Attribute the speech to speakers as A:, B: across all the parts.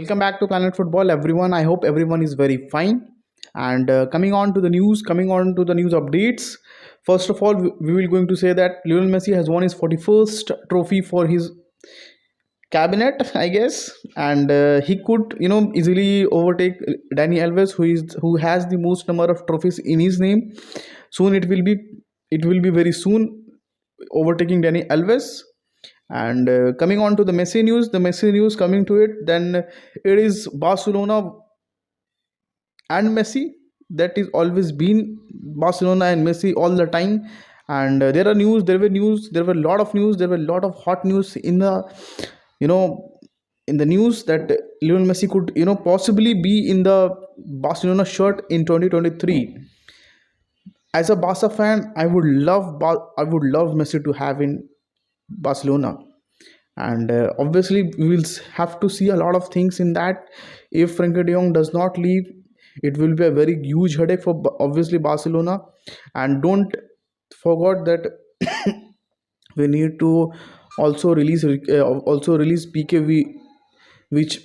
A: welcome back to Planet Football, everyone. I hope everyone is very fine. And coming on to the news updates. First of all, we will going to say that Lionel Messi has won his 41st trophy for his cabinet, I guess, and he could, easily overtake Danny Alves, who has the most number of trophies in his name. Soon it will be very soon overtaking Danny Alves. And coming on to the Messi news coming to it, then it is Barcelona and Messi. That is always been Barcelona and Messi all the time. And there were a lot of news, there were a lot of hot news you know, in the news that Lionel Messi could, possibly be in the Barcelona shirt in 2023. As a Barca fan, I would love Messi to have in Barcelona. And obviously we will have to see a lot of things in that. If Frenkie de Jong does not leave, it will be a very huge headache for obviously Barcelona. And don't forget that we need to also release PKV, which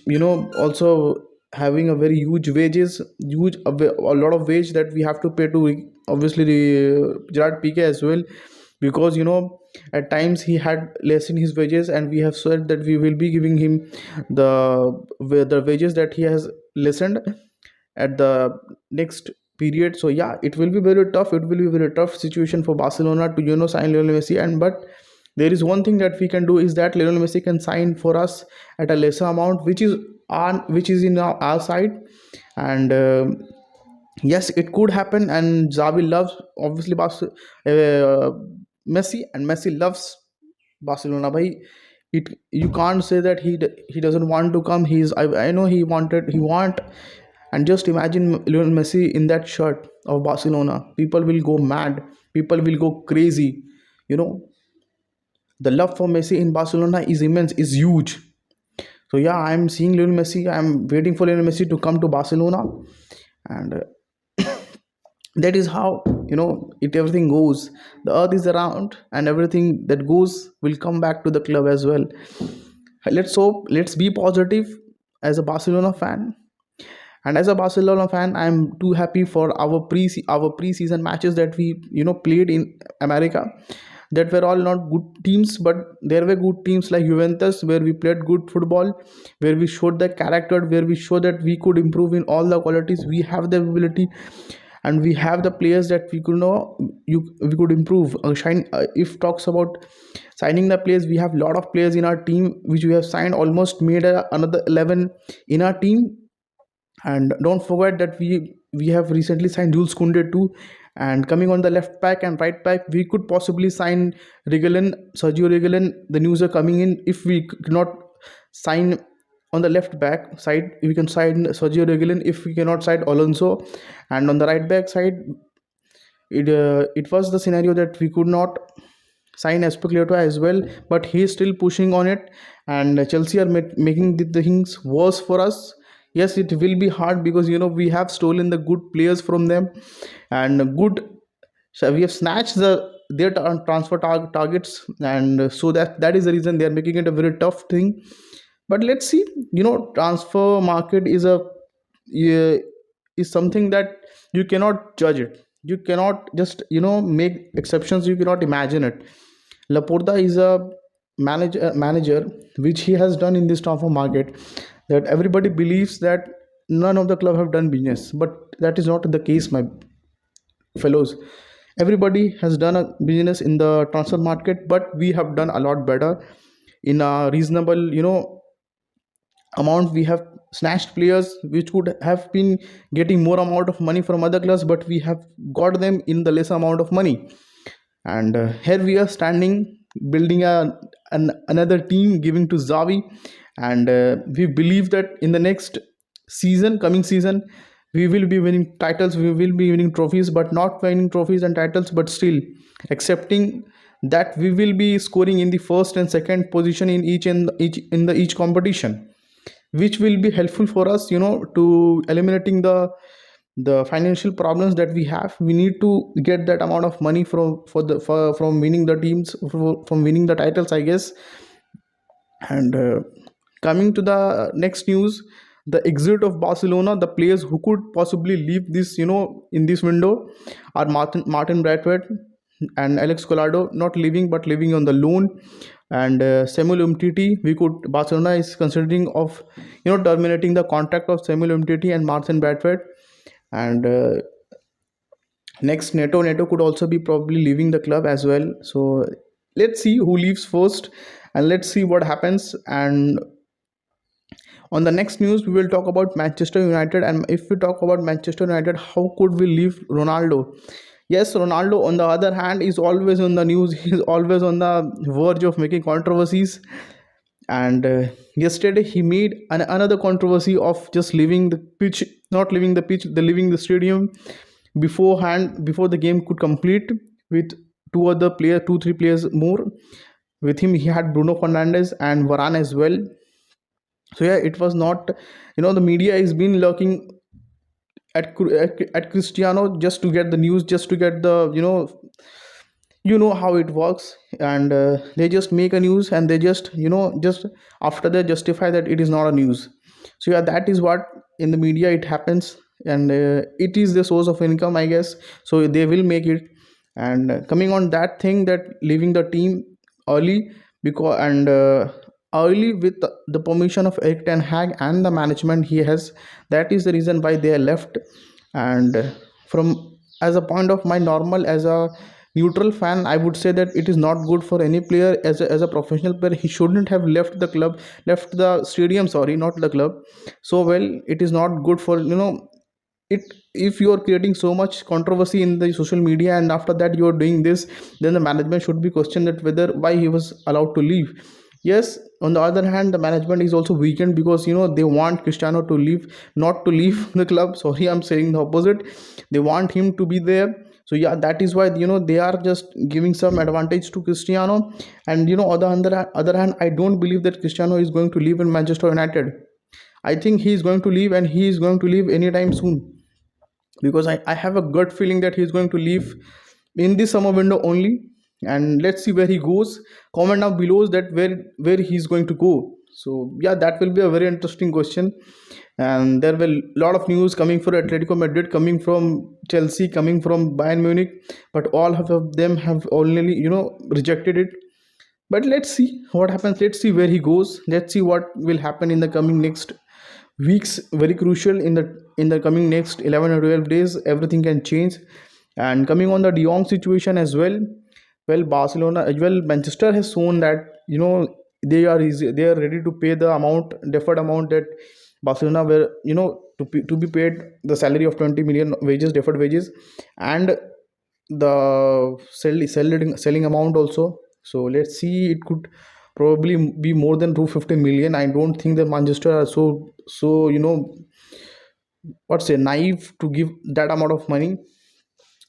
A: also having a very huge a lot of wage that we have to pay to obviously the Gerard Piqué as well, because at times he had lessened his wages, and we have said that we will be giving him the wages that he has lessened at the next period. So yeah, it will be very tough. It will be a very tough situation for Barcelona to sign Lionel Messi. And but there is one thing that we can do, is that Lionel Messi can sign for us at a lesser amount, which is in our side. And yes, it could happen. And Xavi loves obviously Messi, and Messi loves Barcelona. Bhai, you can't say that he doesn't want to come. I know he want. And just imagine Lionel Messi in that shirt of Barcelona. People will go mad. People will go crazy. You know, the love for Messi in Barcelona is immense, is huge. So yeah, I'm seeing Lionel Messi. I'm waiting for Lionel Messi to come to Barcelona. And that is how it everything goes. The earth is around, and everything that goes will come back to the club as well. Let's hope, let's be positive as a Barcelona fan. And as a Barcelona fan, I'm too happy for our preseason matches that we played in America. That were all not good teams, but there were good teams like Juventus, where we played good football, where we showed the character, where we showed that we could improve in all the qualities. We have the ability, and we have the players that we could improve. Shine. If talks about signing the players, we have a lot of players in our team which we have signed. Almost made another 11 in our team. And don't forget that we have recently signed Jules Koundé too. And coming on the left back and right back, we could possibly sign Sergio Reguilon. The news are coming in. If we cannot sign on the left back side, we can sign Sergio Reguilon. If we cannot sign Alonso, and on the right back side, it was the scenario that we could not sign Especulato as well, but he is still pushing on it. And Chelsea are making the things worse for us. Yes, it will be hard, because we have stolen the good players from them, and so we have snatched their transfer targets. And so that is the reason they are making it a very tough thing. But let's see. Transfer market yeah, is something that you cannot judge it. You cannot just make exceptions. You cannot imagine it. Laporta is a manager which he has done in this transfer market, that everybody believes that none of the club have done business, but that is not the case, my fellows. Everybody has done a business in the transfer market, but we have done a lot better. In a reasonable amount, we have snatched players which would have been getting more amount of money from other clubs, but we have got them in the less amount of money. And here we are standing, building another team, giving to Xavi. And we believe that in the next coming season, we will be winning titles, we will be winning trophies, but not winning trophies and titles, but still accepting that we will be scoring in the first and second position in each competition, which will be helpful for us to eliminating the financial problems that we have. We need to get that amount of money from winning the teams, from winning the titles, I guess. And coming to the next news, the exit of Barcelona, the players who could possibly leave this, in this window are Martin Braithwaite and Alex Collado, not leaving but leaving on the loan, and Samuel Umtiti. We could Barcelona is considering of terminating the contract of Samuel Umtiti and Martin Braithwaite, and next Neto could also be probably leaving the club as well. So let's see who leaves first, and let's see what happens. And on the next news, we will talk about Manchester United. And if we talk about Manchester United, how could we leave Ronaldo? Yes, Ronaldo, on the other hand, is always on the news. He is always on the verge of making controversies. And yesterday, he made another controversy of just leaving the pitch, not leaving the pitch, the leaving the stadium beforehand, before the game could complete, with two, three players more. With him, he had Bruno Fernandes and Varane as well. So yeah, it was not, the media has been lurking at Cristiano just to get the news, just to get the, how it works. And they just make a news, and they just after they justify that it is not a news. So yeah, that is what in the media it happens, and it is the source of income, I guess. So they will make it. And coming on that thing, that leaving the team early, because and early with the permission of Erik Ten Hag and the management he has, that is the reason why they are left. And from as a point of my normal, as a neutral fan, I would say that it is not good for any player. As a professional player, he shouldn't have left the stadium, sorry, not the club. So well, it is not good for, it. If you are creating so much controversy in the social media, and after that you are doing this, then the management should be questioned that whether why he was allowed to leave. Yes, on the other hand, the management is also weakened, because they want Cristiano to leave, not to leave the club. Sorry, I'm saying the opposite. They want him to be there. So yeah, that is why they are just giving some advantage to Cristiano. And on the other hand, I don't believe that Cristiano is going to leave in Manchester United. I think he is going to leave, and he is going to leave anytime soon, because I have a gut feeling that he's going to leave in the summer window only. And let's see where he goes. Comment down below that where he's going to go. So yeah, that will be a very interesting question. And there will a lot of news coming for Atletico Madrid, coming from Chelsea, coming from Bayern Munich, but all of them have only rejected it. But let's see what happens. Let's see where he goes. Let's see what will happen in the coming next weeks. Very crucial in the coming next 11 or 12 days. Everything can change. And coming on the De Jong situation as well, Manchester has shown that they are ready to pay the deferred amount that Barcelona were, to be paid the salary of 20 million wages, deferred wages, and the selling amount also. So let's see, it could probably be more than 250 million. I don't think that Manchester are so what's say naive to give that amount of money.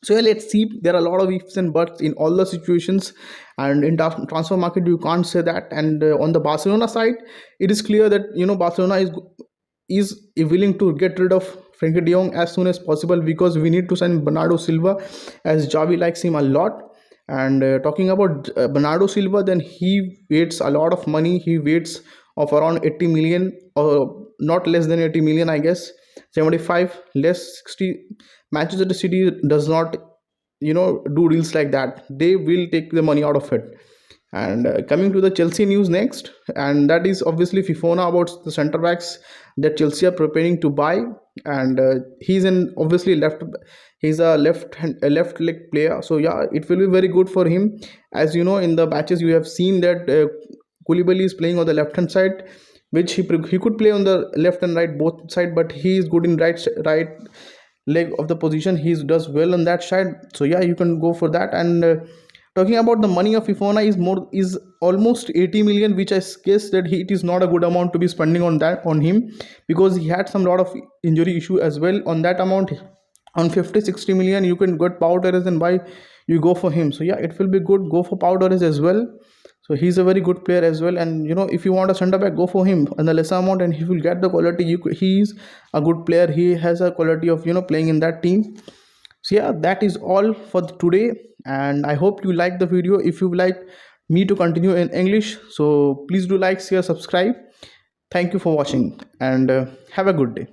A: So yeah, let's see. There are a lot of ifs and buts in all the situations, and in transfer market you can't say that. And on the Barcelona side, it is clear that Barcelona is willing to get rid of Frenkie De Jong as soon as possible, because we need to sign Bernardo Silva, as Javi likes him a lot. And talking about Bernardo Silva, then he waits a lot of money. He waits of around 80 million, or not less than 80 million, I guess. 75 less 60. Manchester City does not do deals like that. They will take the money out of it. And coming to the Chelsea news next, and that is obviously Fifona, about the center backs that Chelsea are preparing to buy. And he's a left leg player. So yeah, it will be very good for him. As you know, in the matches you have seen that Koulibaly is playing on the left hand side, which he could play on the left and right both side, but he is good in right leg of the position. He does well on that side. So yeah, you can go for that. And talking about the money of Fifona is almost 80 million, which I guess that it is not a good amount to be spending on him, because he had some lot of injury issue as well. On that amount, on 50-60 million, you can get Pau Torres, and why you go for him. So yeah, it will be good. Go for Pau Torres as well. So he's a very good player as well. And if you want a center back, go for him on the lesser amount, and he will get the quality. He's a good player. He has a quality of playing in that team. So yeah, that is all for today, and I hope you like the video. If you like me to continue in English, so please do like, share, subscribe. Thank you for watching, and have a good day.